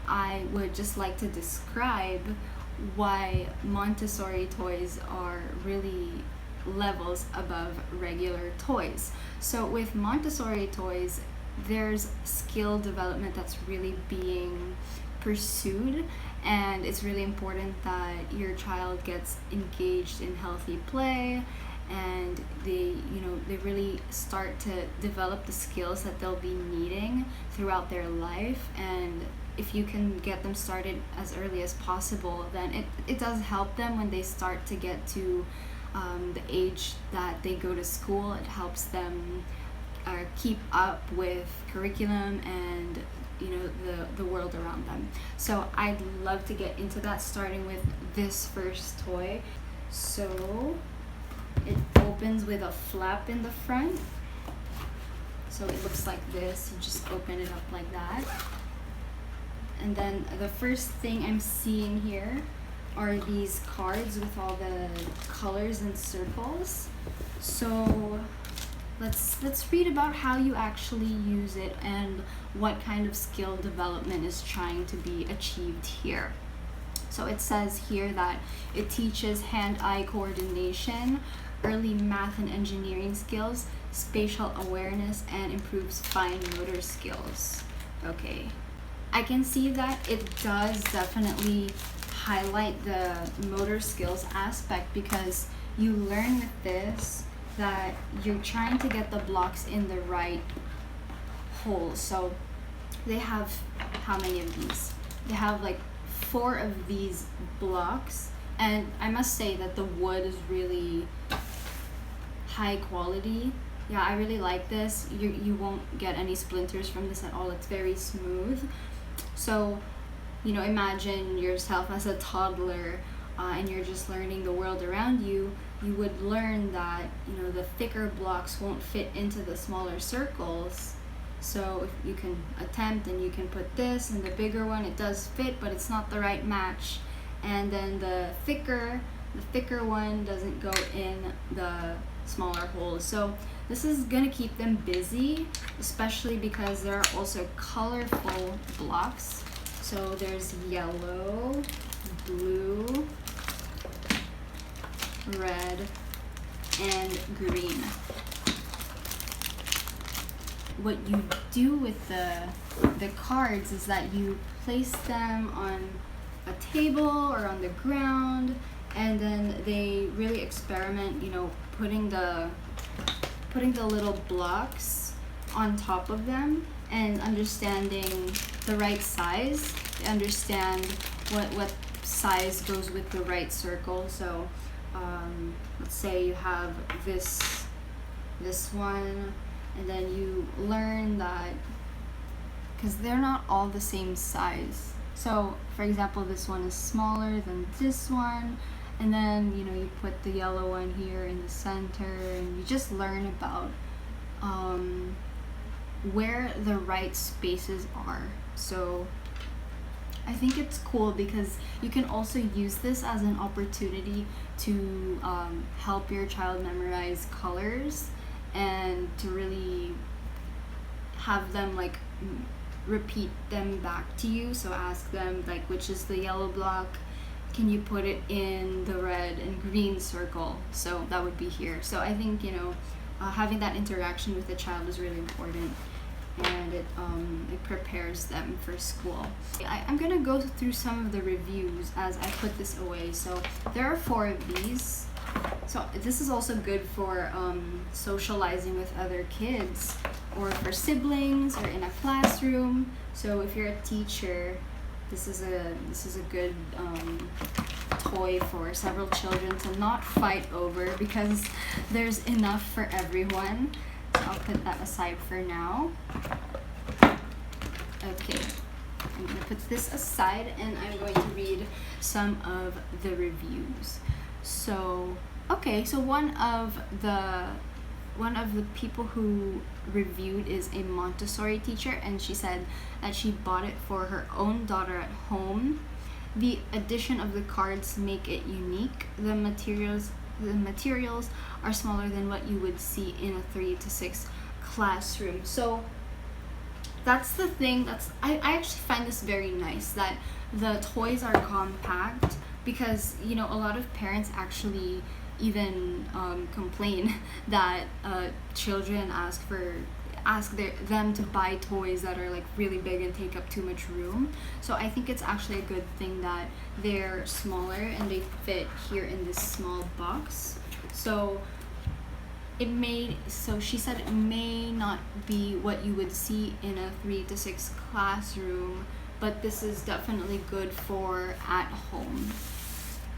I would just like to describe why Montessori toys are really levels above regular toys. So with Montessori toys, there's skill development that's really being pursued, and it's really important that your child gets engaged in healthy play, and they really start to develop the skills that they'll be needing throughout their life. And if you can get them started as early as possible, then it does help them when they start to get to the age that they go to school. It helps them keep up with curriculum and the world around them. So I'd love to get into that, starting with this first toy. So it opens with a flap in the front. So it looks like this. You just open it up like that. And then the first thing I'm seeing here are these cards with all the colors and circles. So let's read about how you actually use it and what kind of skill development is trying to be achieved here. So it says here that it teaches hand-eye coordination, early math and engineering skills, spatial awareness, and improves fine motor skills. Okay, I can see that it does definitely highlight the motor skills aspect, because you learn with this that you're trying to get the blocks in the right hole. So they have, how many of these? They have like 4 of these blocks, and I must say that the wood is really high quality. Yeah, I really like this. You won't get any splinters from this at all. It's very smooth. So imagine yourself as a toddler, and you're just learning the world around you. You would learn that the thicker blocks won't fit into the smaller circles. So if you can attempt, and you can put this, and the bigger one, it does fit, but it's not the right match. And then the thicker one doesn't go in the smaller holes. So this is gonna keep them busy, especially because there are also colorful blocks. So there's yellow, blue, red, and green. What you do with the cards is that you place them on a table or on the ground, and then they really experiment, putting the little blocks on top of them and understanding the right size. They understand what size goes with the right circle. So let's say you have this one, and then you learn that, because they're not all the same size. So for example, this one is smaller than this one, and then you put the yellow one here in the center, and you just learn about where the right spaces are. So I think it's cool, because you can also use this as an opportunity to help your child memorize colors, and to really have them repeat them back to you. So ask them which is the yellow block, can you put it in the red and green circle? So that would be here. So I think having that interaction with the child is really important, and it prepares them for school. I'm gonna go through some of the reviews as I put this away. So there are 4 of these. So this is also good for socializing with other kids, or for siblings, or in a classroom. So if you're a teacher, this is a good toy for several children to not fight over, because there's enough for everyone. So I'll put that aside for now. Okay, I'm gonna put this aside, and I'm going to read some of the reviews. So so one of the people who reviewed is a Montessori teacher, and she said that she bought it for her own daughter at home. The addition of the cards make it unique. The materials are smaller than what you would see in a 3 to 6 classroom. So that's the thing. I actually find this very nice, that the toys are compact, because a lot of parents actually even complain that children ask them to buy toys that are like really big and take up too much room. So I think it's actually a good thing that they're smaller and they fit here in this small box. So she said it may not be what you would see in a 3 to 6 classroom, but this is definitely good for at home.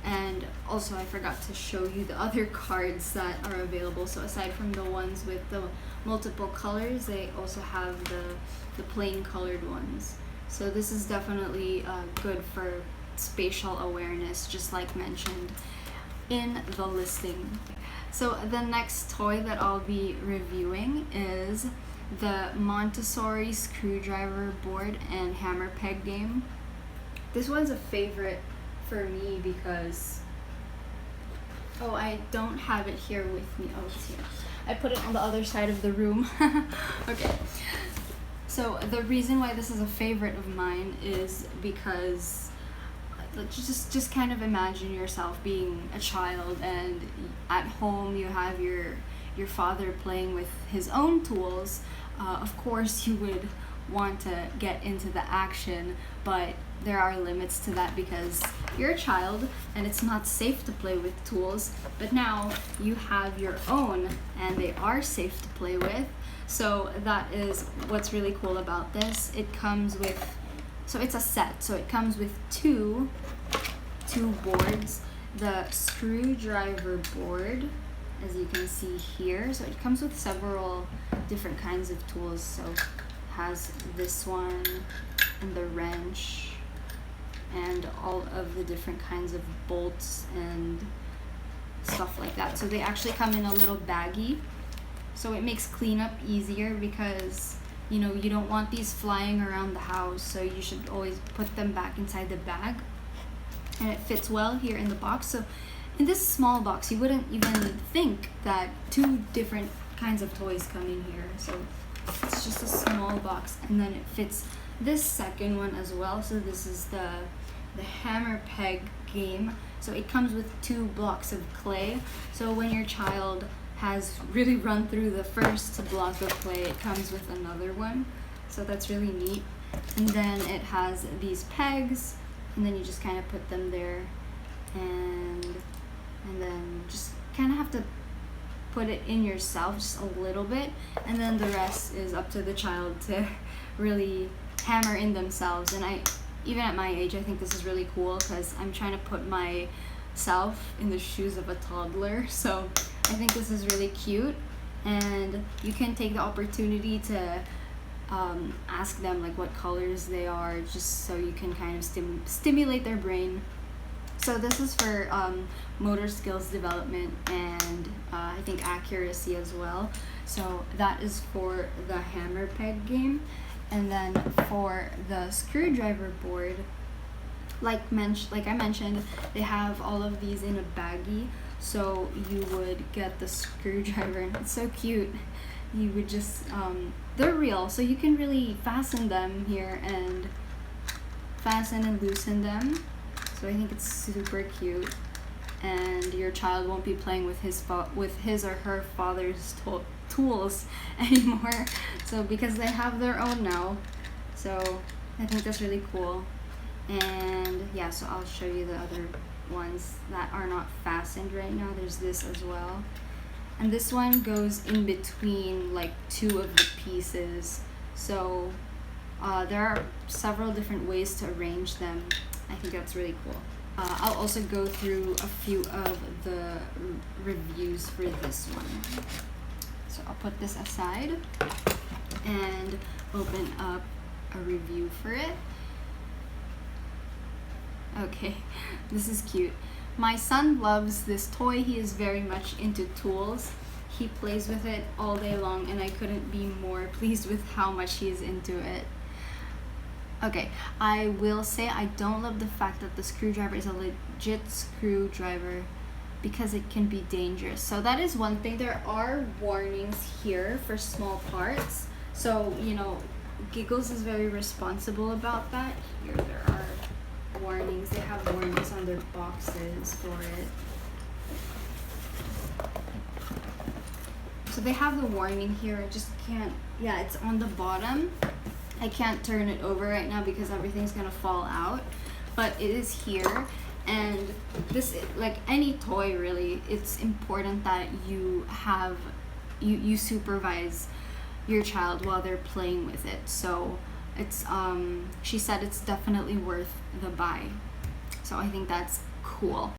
And also, I forgot to show you the other cards that are available. So aside from the ones with the multiple colors, they also have the plain colored ones. So this is definitely good for spatial awareness, just like mentioned in the listing. So the next toy that I'll be reviewing is the Montessori screwdriver board and hammer peg game. This one's a favorite for me because, I don't have it here with me. It's here. I put it on the other side of the room. Okay. So the reason why this is a favorite of mine is because just kind of imagine yourself being a child, and at home you have your father playing with his own tools. Of course you would want to get into the action, but there are limits to that because you're a child and it's not safe to play with tools. But now you have your own and they are safe to play with. So that is what's really cool about this. It comes with, so it's a set. So it comes with two boards. The screwdriver board, as you can see here. So it comes with several different kinds of tools. So it has this one and the wrench and all of the different kinds of bolts and stuff like that. So they actually come in a little baggie. So it makes cleanup easier because you don't want these flying around the house, so you should always put them back inside the bag. And it fits well here in the box. So in this small box, you wouldn't even think that 2 different kinds of toys come in here. So it's just a small box, and then it fits this second one as well. So this is the hammer peg game. So it comes with 2 blocks of clay. So when your child has really run through the first block of clay, it comes with another one. So that's really neat. And then it has these pegs, and then you just kind of put them there, and then just kind of have to put it in yourself just a little bit, and then the rest is up to the child to really hammer in themselves. And even at my age, I think this is really cool because I'm trying to put myself in the shoes of a toddler. So I think this is really cute, and you can take the opportunity to ask them like what colors they are, just so you can kind of stimulate their brain. So this is for motor skills development and I think accuracy as well. So that is for the hammer peg game. And then for the screwdriver board, like I mentioned, they have all of these in a baggie. So you would get the screwdriver, and it's so cute. You would just, they're real, so you can really fasten them here and fasten and loosen them. So I think it's super cute, and your child won't be playing with his or her father's tools anymore. So because they have their own now, so I think that's really cool. And yeah, so I'll show you the other ones that are not fastened right now. There's this as well, and this one goes in between like 2 of the pieces. So there are several different ways to arrange them. I think that's really cool. I'll also go through a few of the reviews for this one. So I'll put this aside and open up a review for it. Okay, this is cute. My son loves this toy. He is very much into tools. He plays with it all day long, and I couldn't be more pleased with how much he is into it. Okay, I will say I don't love the fact that the screwdriver is a legit screwdriver because it can be dangerous. So that is one thing. There are warnings here for small parts. So, Giggles is very responsible about that. Here there are warnings. They have warnings on their boxes for it. So they have the warning here. I just can't, yeah, it's on the bottom. I can't turn it over right now because everything's gonna fall out, but it is here. And this, like any toy really, it's important that you have, you supervise your child while they're playing with it. So it's, she said it's definitely worth the buy. So I think that's cool.